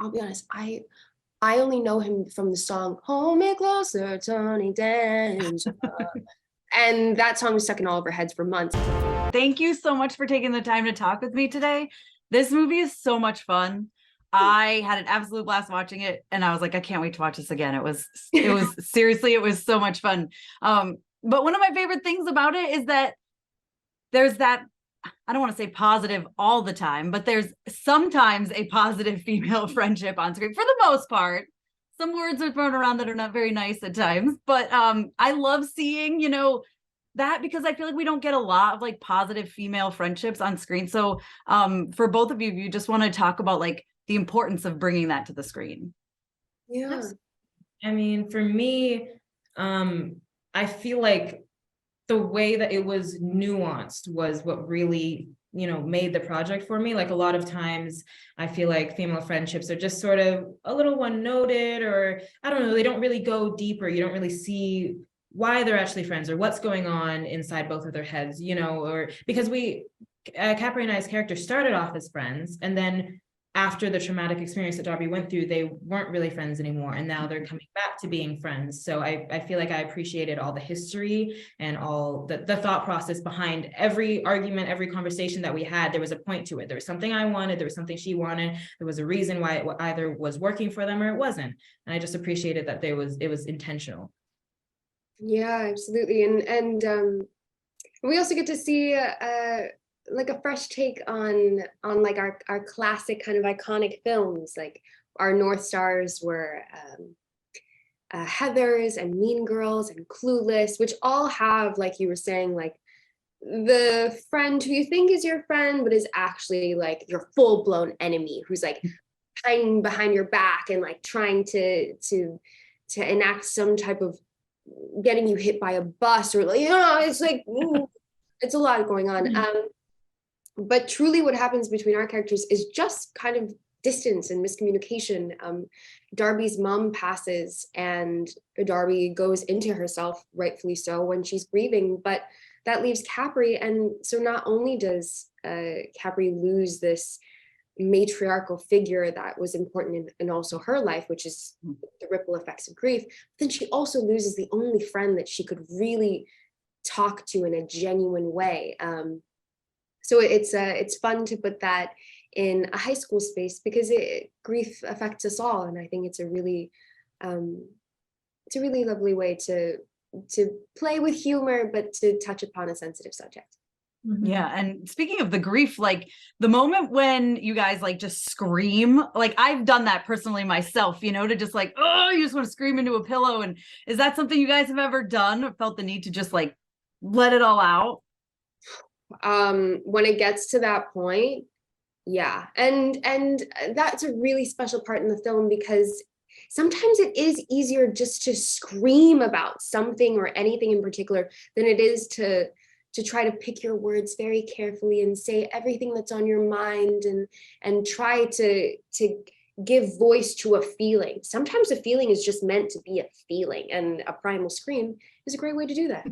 I'll be honest, I only know him from the song "Hold Me Closer, Tony Danza," and that song was stuck in all of our heads for months. Thank you so much for taking the time to talk with me today. This movie is so much fun. I had an absolute blast watching it, and I was like, I can't wait to watch this again. It was seriously, it was so much fun. But one of my favorite things about it is that there's that, I don't want to say positive all the time, but there's sometimes a positive female friendship on screen for the most part. Some words are thrown around that are not very nice at times, but I love seeing, that, because I feel like we don't get a lot of like positive female friendships on screen. So for both of you, you just want to talk about like the importance of bringing that to the screen. Yeah. I mean, for me, I feel like the way that it was nuanced was what really, made the project for me. Like a lot of times I feel like female friendships are just sort of a little one-noted, or I don't know, they don't really go deeper. You don't really see why they're actually friends or what's going on inside both of their heads, or because Capri and I's characters started off as friends, and then after the traumatic experience that Darby went through, they weren't really friends anymore. And now they're coming back to being friends. So I feel like I appreciated all the history and all the thought process behind every argument, every conversation that we had. There was a point to it. There was something I wanted. There was something she wanted. There was a reason why it either was working for them or it wasn't. And I just appreciated that it was intentional. Yeah, absolutely. And we also get to see like a fresh take on like our classic kind of iconic films. Like our North Stars were Heathers and Mean Girls and Clueless, which all have, like you were saying, like the friend who you think is your friend, but is actually like your full-blown enemy, who's like hiding behind your back and like trying to enact some type of getting you hit by a bus, or like, it's like it's a lot going on. But truly what happens between our characters is just kind of distance and miscommunication. Darby's mom passes and Darby goes into herself, rightfully so, when she's grieving, but that leaves Capri. And so not only does Capri lose this matriarchal figure that was important in also her life, which is the ripple effects of grief, then she also loses the only friend that she could really talk to in a genuine way. So it's fun to put that in a high school space, because grief affects us all, and I think it's a really lovely way to play with humor, but to touch upon a sensitive subject. Yeah. And speaking of the grief, like the moment when you guys like just scream, like I've done that personally myself, to just like, oh, you just want to scream into a pillow. And is that something you guys have ever done, or felt the need to just like let it all out? When it gets to that point, yeah. And that's a really special part in the film, because sometimes it is easier just to scream about something or anything in particular than it is to try to pick your words very carefully and say everything that's on your mind, and try to give voice to a feeling. Sometimes a feeling is just meant to be a feeling, and a primal scream is a great way to do that.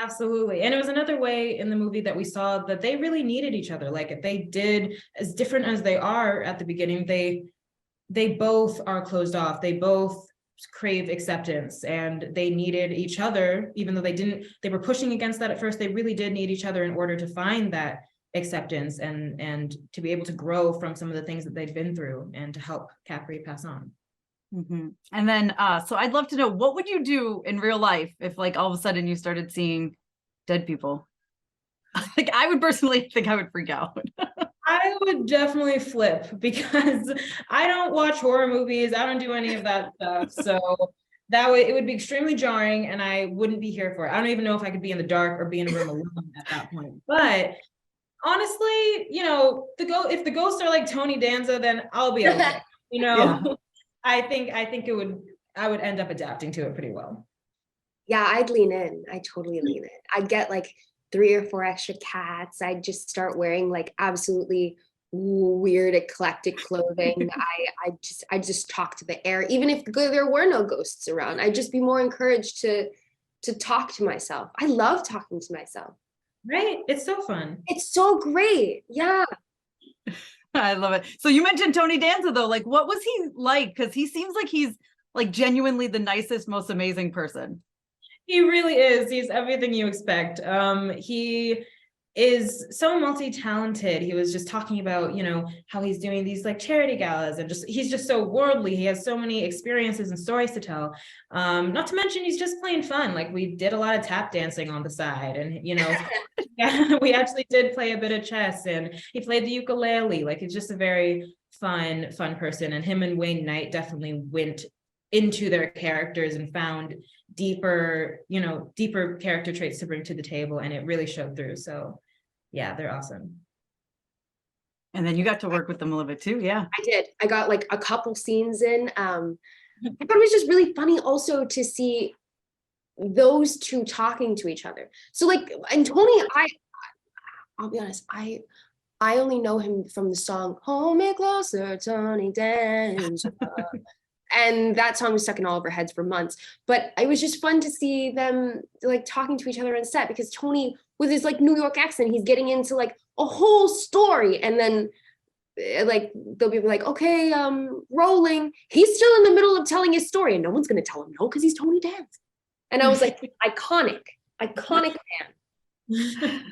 Absolutely. And it was another way in the movie that we saw that they really needed each other. Like they did, as different as they are at the beginning, they both are closed off. They both crave acceptance, and they needed each other, even though they were pushing against that at first. They really did need each other in order to find that acceptance and to be able to grow from some of the things that they've been through, and to help Capri pass on. Mm-hmm. And then, so I'd love to know, what would you do in real life if like all of a sudden you started seeing dead people? Like I would personally think I would freak out. I would definitely flip, because I don't watch horror movies. I don't do any of that stuff. So it would be extremely jarring, and I wouldn't be here for it. I don't even know if I could be in the dark or be in a room alone at that point. But honestly, if the ghosts are like Tony Danza, then I'll be okay. Yeah. I think I would end up adapting to it pretty well. Yeah, I'd lean in. I totally lean in. I'd get like 3 or 4 extra cats. I'd just start wearing like absolutely weird, eclectic clothing. I just talk to the air, even if there were no ghosts around. I'd just be more encouraged to talk to myself. I love talking to myself. Right? It's so fun. It's so great. Yeah. I love it. So you mentioned Tony Danza though, like what was he like? Because he seems like he's like genuinely the nicest, most amazing person. He really is. He's everything you expect. He is so multi-talented. He was just talking about, you know, how he's doing these like charity galas and just he's just so worldly. He has so many experiences and stories to tell. Not to mention he's just plain fun. Like we did a lot of tap dancing on the side, and you know, yeah, we actually did play a bit of chess, and he played the ukulele. Like it's just a very fun person. And him and Wayne Knight definitely went into their characters and found deeper character traits to bring to the table, and it really showed through. So yeah, they're awesome. And then you got to work with them a little bit too. Yeah. I did. I got like a couple scenes in. I thought it was just really funny also to see those two talking to each other. So like, and Tony, I'll be honest, I only know him from the song "Hold Me Closer, Tony Danza." And that song was stuck in all of our heads for months. But it was just fun to see them like talking to each other on set, because Tony, with his like New York accent, he's getting into like a whole story. And then like they'll be like, okay, rolling. He's still in the middle of telling his story, and no one's gonna tell him no because he's Tony Danza. And I was like, iconic man.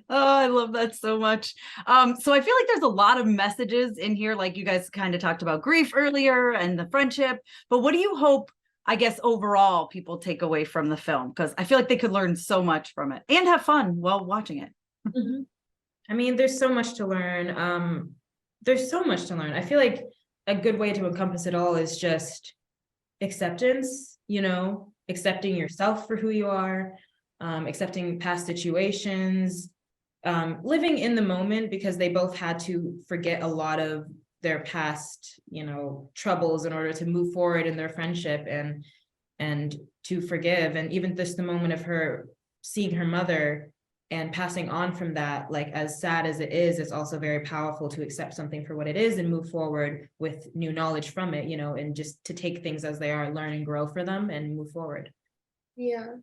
Oh, I love that so much. So I feel like there's a lot of messages in here, like you guys kind of talked about grief earlier and the friendship, but what do you hope, I guess, overall people take away from the film? Because I feel like they could learn so much from it and have fun while watching it. Mm-hmm. I mean, there's so much to learn. There's so much to learn. I feel like a good way to encompass it all is just acceptance, you know, accepting yourself for who you are, accepting past situations, living in the moment, because they both had to forget a lot of their past, you know, troubles in order to move forward in their friendship and to forgive. And even just the moment of her seeing her mother and passing on from that, like as sad as it is, it's also very powerful to accept something for what it is and move forward with new knowledge from it, you know, and just to take things as they are, learn and grow for them and move forward. Yeah.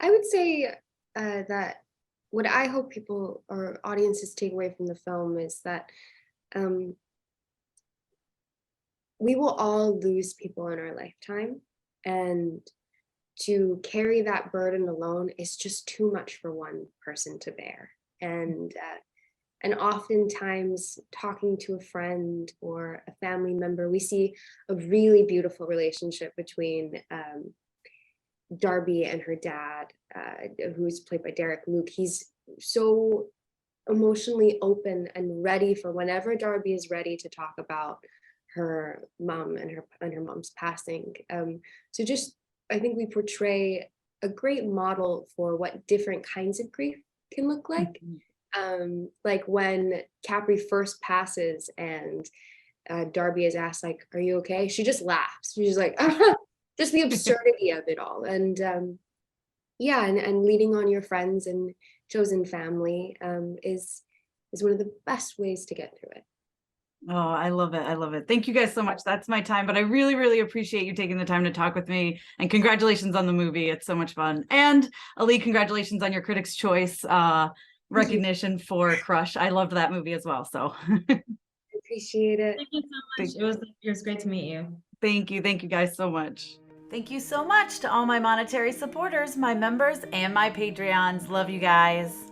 I would say that what I hope people or audiences take away from the film is that we will all lose people in our lifetime, and to carry that burden alone is just too much for one person to bear. And oftentimes talking to a friend or a family member, we see a really beautiful relationship between Darby and her dad, who's played by Derek Luke. He's so emotionally open and ready for whenever Darby is ready to talk about her mom and her mom's passing. So just, I think we portray a great model for what different kinds of grief can look like. Like when Capri first passes and Darby is asked, like, "Are you okay?" She just laughs. She's like, just the absurdity of it all. And yeah, and leaning on your friends and chosen family is one of the best ways to get through it. Oh, I love it. I love it. Thank you guys so much. That's my time, but I really, really appreciate you taking the time to talk with me, and congratulations on the movie. It's so much fun. And Auli'i, congratulations on your Critics' Choice recognition for Crush. I loved that movie as well. So Appreciate it. Thank you so much. It was great to meet you. Thank you. Thank you guys so much. Thank you so much to all my monetary supporters, my members, and my Patreons. Love you guys.